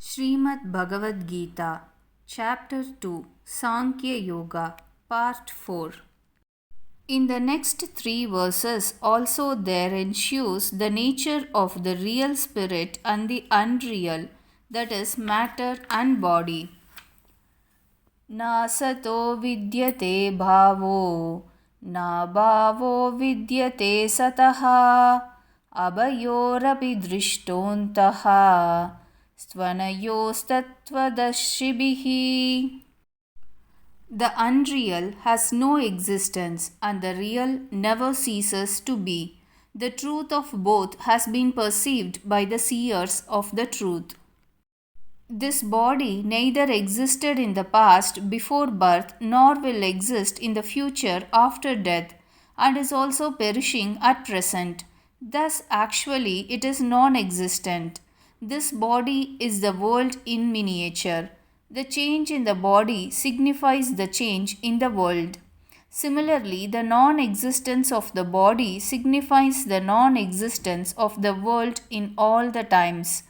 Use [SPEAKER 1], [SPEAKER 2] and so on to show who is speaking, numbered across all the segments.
[SPEAKER 1] Srimad Bhagavad Gita, Chapter 2, Sankhya Yoga, Part 4. In the next three verses also there ensues the nature of the real spirit and the unreal, that is matter and body. Na sato vidyate bhavo, na bhavo vidyate sataha, abhayorapi drishtontaha, svanayostattvadashibihi. The unreal has no existence and the real never ceases to be. The truth of both has been perceived by the seers of the truth. This body neither existed in the past before birth nor will exist in the future after death, and is also perishing at present. Thus, actually, it is non existent. This body is the world in miniature. The change in the body signifies the change in the world. Similarly, the non existence of the body signifies the non existence of the world in all the times.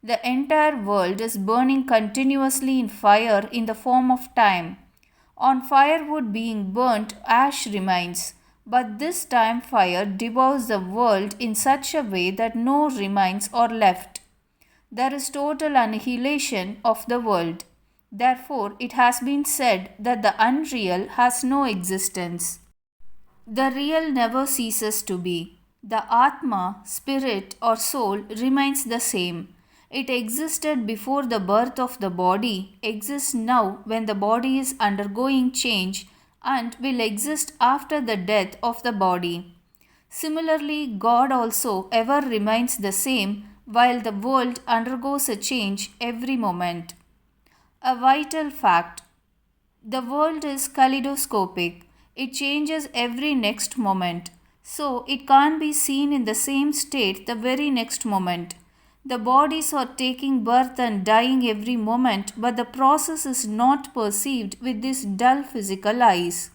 [SPEAKER 1] The entire world is burning continuously in fire in the form of time. On firewood being burnt, ash remains. But this time fire devours the world in such a way that no remains or left. There is total annihilation of the world. Therefore, it has been said that the unreal has no existence. The real never ceases to be. The Atma, spirit, or soul remains the same. It existed before the birth of the body, exists now when the body is undergoing change, and will exist after the death of the body. Similarly, God also ever remains the same while the world undergoes a change every moment. A vital fact: the world is kaleidoscopic. It changes every next moment. So, it can't be seen in the same state the very next moment. The bodies are taking birth and dying every moment, but the process is not perceived with these dull physical eyes.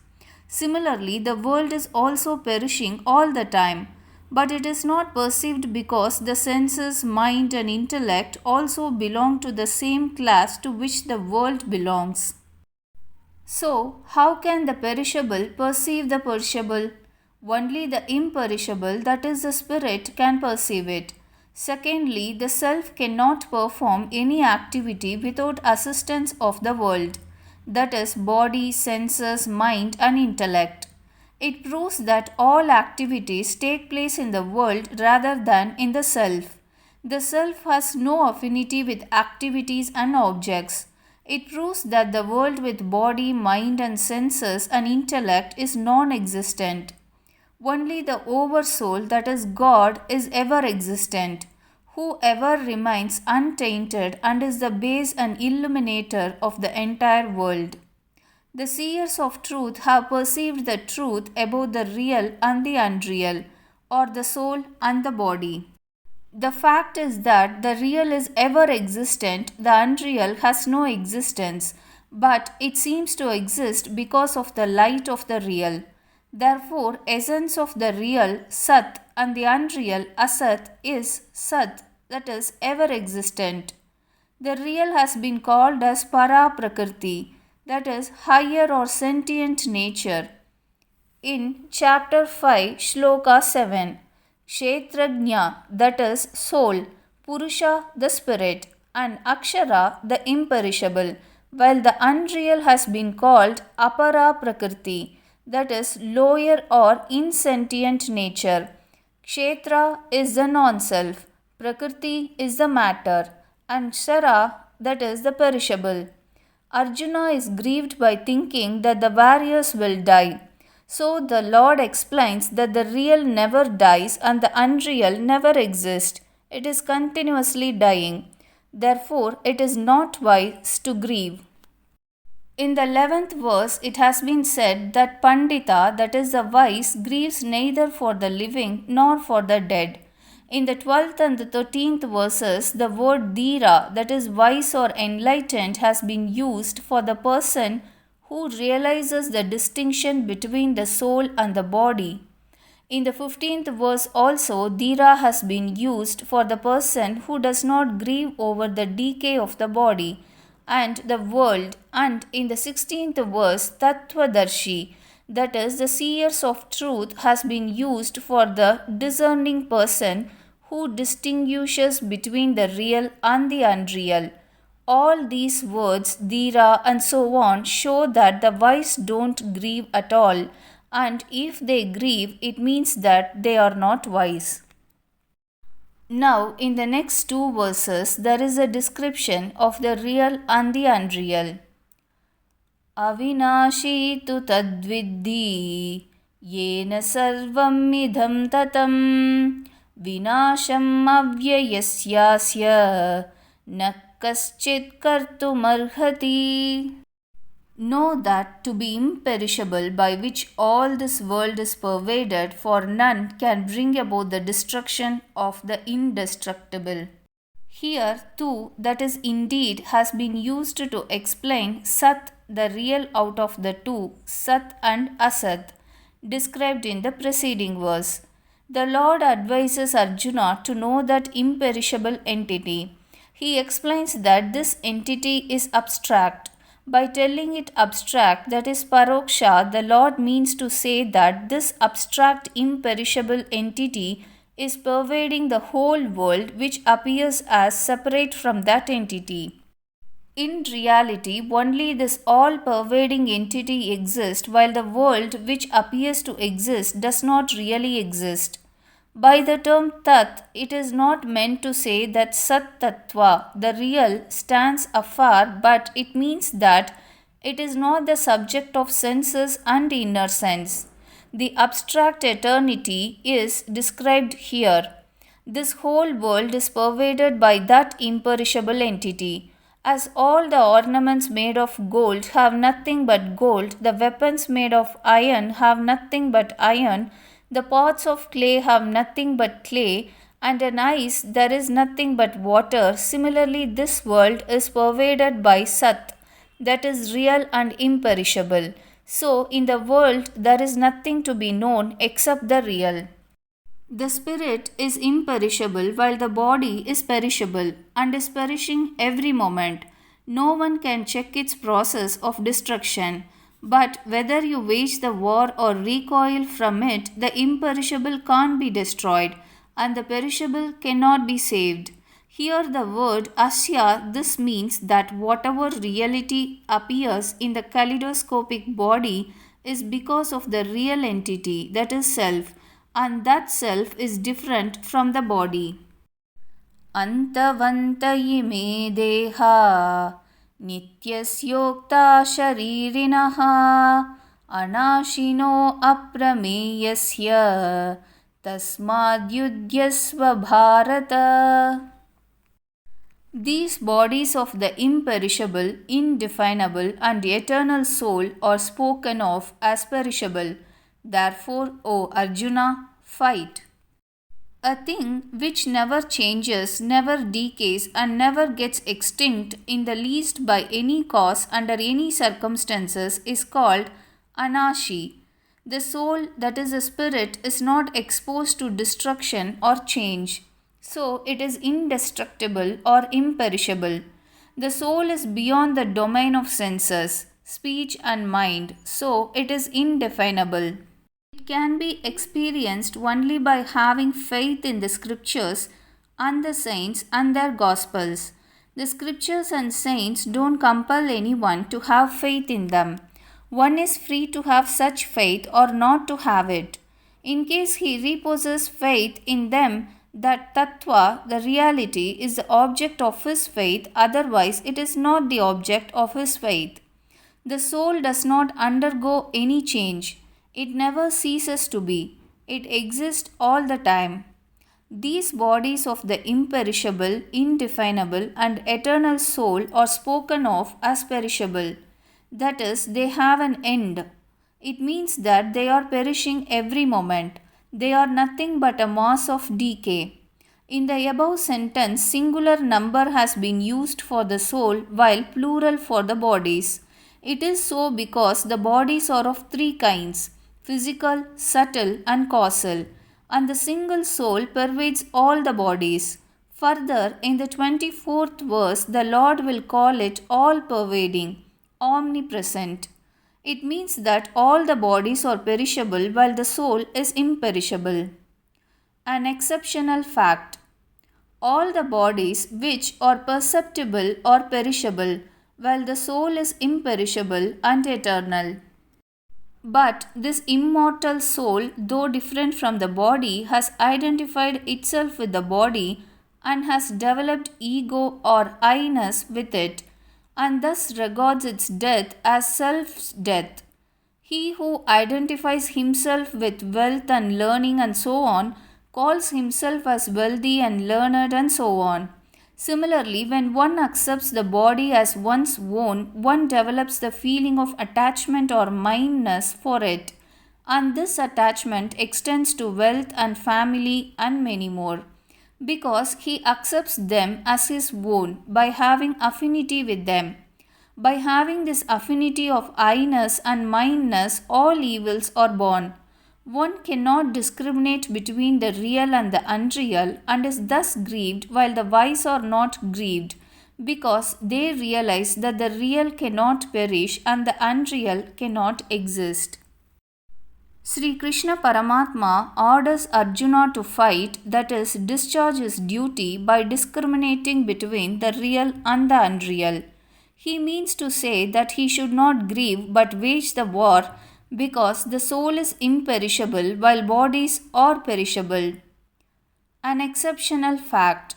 [SPEAKER 1] Similarly, the world is also perishing all the time, but it is not perceived because the senses, mind, and intellect also belong to the same class to which the world belongs. So, how can the perishable perceive the perishable? Only the imperishable, that is the spirit, can perceive it. Secondly, the self cannot perform any activity without assistance of the world, that is, body, senses, mind, and intellect. It proves that all activities take place in the world rather than in the self. The self has no affinity with activities and objects. It proves that the world with body, mind, and senses and intellect is non existent. Only the Oversoul, that is God, is ever existent, who ever remains untainted and is the base and illuminator of the entire world. The seers of truth have perceived the truth about the real and the unreal, or the soul and the body. The fact is that the real is ever existent, the unreal has no existence, but it seems to exist because of the light of the real. Therefore, essence of the real, Sat, and the unreal, Asat, is Sat, that is, ever existent. The real has been called as Para Prakriti, that is, higher or sentient nature. In chapter 5, Shloka 7, Kshetrajna, that is, soul, Purusha, the spirit, and Akshara, the imperishable, while the unreal has been called Apara Prakriti, that is, lower or insentient nature. Kshetra is the non-self, Prakriti is the matter, and Shara, that is, the perishable. Arjuna is grieved by thinking that the warriors will die. So the Lord explains that the real never dies and the unreal never exists. It is continuously dying. Therefore, it is not wise to grieve. In the 11th verse, it has been said that Pandita, that is the wise, grieves neither for the living nor for the dead. In the 12th and the 13th verses, the word Dhira, that is wise or enlightened, has been used for the person who realizes the distinction between the soul and the body. In the 15th verse also, dhira has been used for the person who does not grieve over the decay of the body and the world, and in the 16th verse, tattvadarshi, that is, the seers of truth, has been used for the discerning person who distinguishes between the real and the unreal. All these words, dhira and so on, show that the wise don't grieve at all, and if they grieve, it means that they are not wise. Now, in the next two verses, there is a description of the real and the unreal. Avinashi tu tadviddhi yena sarvam idham tatam vinasham avyayasyasya na kaschit kartumarhati. Know that to be imperishable, by which all this world is pervaded, for none can bring about the destruction of the indestructible. Here, too, that is indeed has been used to explain Sat, the real out of the two, Sat and Asat, described in the preceding verse. The Lord advises Arjuna to know that imperishable entity. He explains that this entity is abstract. By telling it abstract, that is paroksha, the Lord means to say that this abstract imperishable entity is pervading the whole world, which appears as separate from that entity. In reality, only this all-pervading entity exists, while the world which appears to exist does not really exist. By the term Tat, it is not meant to say that Sat Tattva, the real, stands afar, but it means that it is not the subject of senses and inner sense. The abstract eternity is described here. This whole world is pervaded by that imperishable entity. As all the ornaments made of gold have nothing but gold, the weapons made of iron have nothing but iron, the pots of clay have nothing but clay, and in ice there is nothing but water. Similarly, this world is pervaded by Sat, that is real and imperishable. So, in the world there is nothing to be known except the real. The spirit is imperishable while the body is perishable and is perishing every moment. No one can check its process of destruction. But whether you wage the war or recoil from it, the imperishable can't be destroyed and the perishable cannot be saved. Here the word asya, this means that whatever reality appears in the kaleidoscopic body is because of the real entity, that is self, and that self is different from the body. Antavanta ime deha नित्यस्योक्ता शरीरिणः अनाशिनो अप्रमेयस्य तस्माद्युध्यस्व Bharat. These bodies of the imperishable, indefinable and eternal soul are spoken of as perishable. Therefore, O Arjuna, fight. A thing which never changes, never decays, and never gets extinct in the least by any cause under any circumstances is called anashi. The soul, that is a spirit, is not exposed to destruction or change. So it is indestructible or imperishable. The soul is beyond the domain of senses, speech, and mind, so it is indefinable. It can be experienced only by having faith in the scriptures and the saints and their gospels. The scriptures and saints don't compel anyone to have faith in them. One is free to have such faith or not to have it. In case he reposes faith in them, that tattva, the reality, is the object of his faith, otherwise it is not the object of his faith. The soul does not undergo any change. It never ceases to be. It exists all the time. These bodies of the imperishable, indefinable, and eternal soul are spoken of as perishable. That is, they have an end. It means that they are perishing every moment. They are nothing but a mass of decay. In the above sentence, singular number has been used for the soul while plural for the bodies. It is so because the bodies are of three kinds: physical, subtle, and causal, and the single soul pervades all the bodies. Further, in the 24th verse, the Lord will call it all pervading, omnipresent. It means that all the bodies are perishable while the soul is imperishable. An exceptional fact. All the bodies which are perceptible are perishable, while the soul is imperishable and eternal. But this immortal soul, though different from the body, has identified itself with the body and has developed ego or I-ness with it, and thus regards its death as self's death. He who identifies himself with wealth and learning and so on calls himself as wealthy and learned and so on. Similarly, when one accepts the body as one's own, one develops the feeling of attachment or mindness for it, and this attachment extends to wealth and family and many more, because he accepts them as his own by having affinity with them. By having this affinity of I-ness and mine-ness, all evils are born. One cannot discriminate between the real and the unreal and is thus grieved while the wise are not grieved, because they realize that the real cannot perish and the unreal cannot exist. Sri Krishna Paramatma orders Arjuna to fight, that is, discharge his duty by discriminating between the real and the unreal. He means to say that he should not grieve but wage the war, because the soul is imperishable while bodies are perishable. An exceptional fact.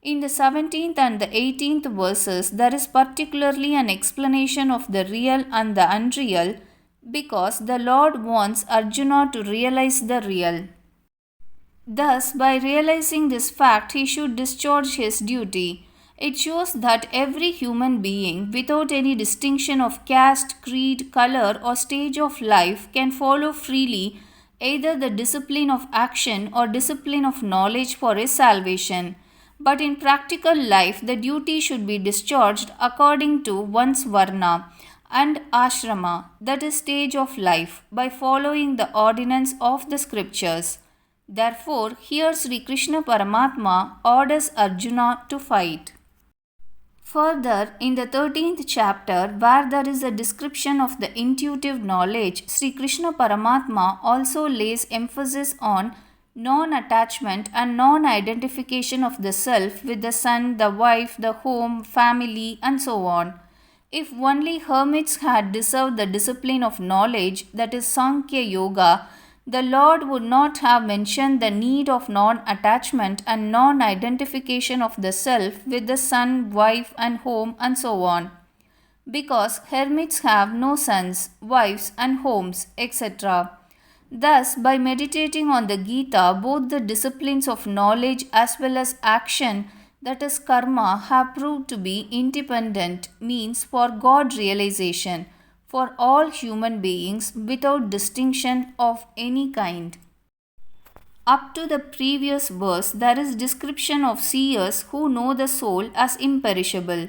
[SPEAKER 1] In the 17th and the 18th verses, there is particularly an explanation of the real and the unreal, because the Lord wants Arjuna to realize the real. Thus, by realizing this fact, he should discharge his duty. It shows that every human being, without any distinction of caste, creed, color, or stage of life, can follow freely either the discipline of action or discipline of knowledge for his salvation. But in practical life, the duty should be discharged according to one's varna and ashrama, that is, stage of life, by following the ordinance of the scriptures. Therefore, here Sri Krishna Paramatma orders Arjuna to fight. Further, in the 13th chapter, where there is a description of the intuitive knowledge, Sri Krishna Paramatma also lays emphasis on non-attachment and non-identification of the self with the son, the wife, the home, family, and so on. If only hermits had deserved the discipline of knowledge, that is Sankhya Yoga, the Lord would not have mentioned the need of non-attachment and non-identification of the self with the son, wife, and home, and so on. Because hermits have no sons, wives, and homes, etc. Thus, by meditating on the Gita, both the disciplines of knowledge as well as action, that is karma, have proved to be independent means for God realization for all human beings without distinction of any kind. Up to the previous verse, there is description of seers who know the soul as imperishable.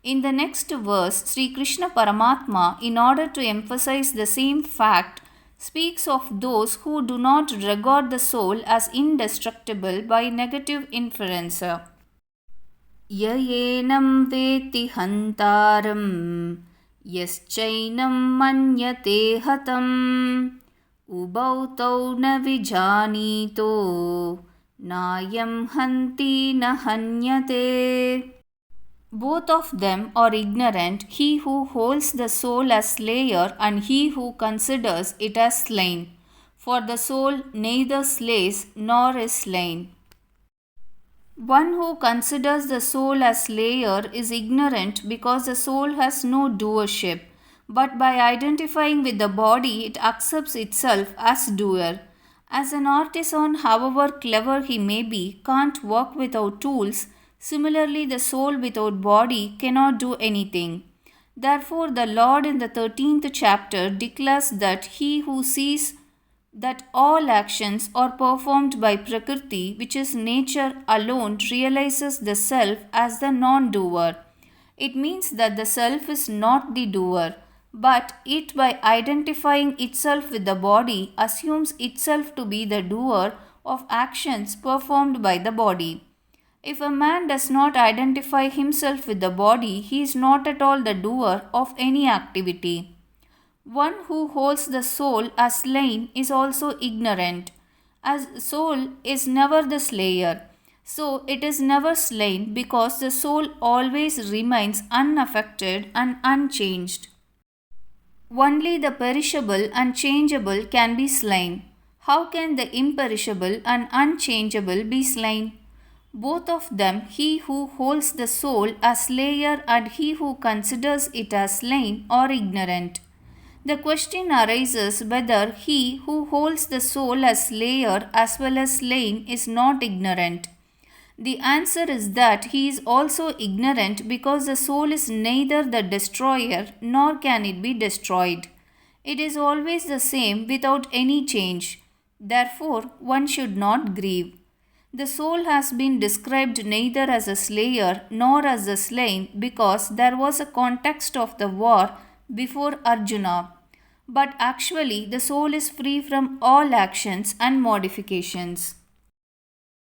[SPEAKER 1] In the next verse, Sri Krishna Paramatma, in order to emphasize the same fact, speaks of those who do not regard the soul as indestructible by negative inference. Yayenam veti hantaram यश्चैनं मन्यते हतं उभौ तौ न विजानीतो नायं हन्ति न हन्यते. Both of them are ignorant, he who holds the soul as slayer and he who considers it as slain. For the soul neither slays nor is slain. One who considers the soul as slayer is ignorant because the soul has no doership, but by identifying with the body it accepts itself as doer. As an artisan, however clever he may be, can't work without tools, similarly the soul without body cannot do anything. Therefore the Lord in the 13th chapter declares that he who sees that all actions are performed by Prakriti, which is nature alone, realizes the self as the non-doer. It means that the self is not the doer. but it, by identifying itself with the body, assumes itself to be the doer of actions performed by the body. If a man does not identify himself with the body, he is not at all the doer of any activity. One who holds the soul as slain is also ignorant, as soul is never the slayer. So it is never slain because the soul always remains unaffected and unchanged. Only the perishable and changeable can be slain. How can the imperishable and unchangeable be slain? Both of them, he who holds the soul as slayer and he who considers it as slain, are ignorant. The question arises whether he who holds the soul as slayer as well as slain is not ignorant. The answer is that he is also ignorant because the soul is neither the destroyer nor can it be destroyed. It is always the same without any change. Therefore, one should not grieve. The soul has been described neither as a slayer nor as a slain because there was a context of the war before Arjuna. But actually, the soul is free from all actions and modifications.